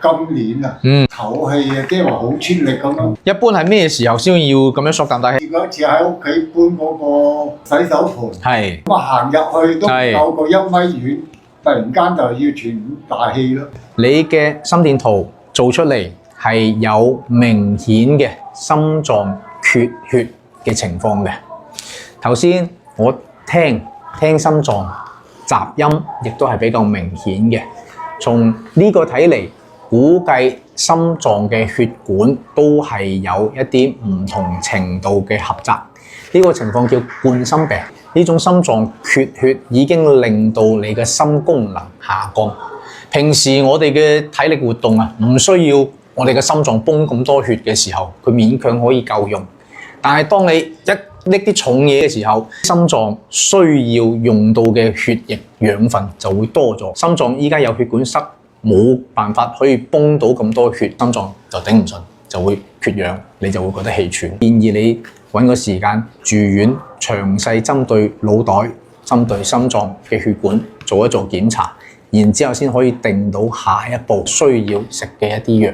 今年啊，唞氣啊，即係話好出力咁咯。一般係咩時候先要咁樣縮啖大氣？嗰次喺屋企搬嗰個洗手盆，係咁啊行入去都唔夠個1米遠，突然間就要喘大氣咯。你嘅心電圖做出嚟係有明顯嘅心臟缺血嘅情況嘅。頭先我聽心臟雜音，亦都係比較明顯嘅。從呢個睇嚟，估計心臟嘅血管都係有一啲唔同程度嘅狹窄。呢個情況叫冠心病。呢種心臟缺血已經令到你嘅心功能下降。平時我哋嘅體力活動啊，唔需要我哋嘅心臟泵咁多血嘅時候，佢勉強可以夠用。但係當你一拎啲重嘢嘅時候，心臟需要用到嘅血液養分就會多咗。心臟依家有血管塞，冇辦法可以泵到咁多血，心臟就頂唔順，就會缺氧，你就會覺得氣喘。建議你揾個時間住院，詳細針對腦袋、針對心臟嘅血管做一做檢查，然之後先可以定到下一步需要食嘅一啲藥。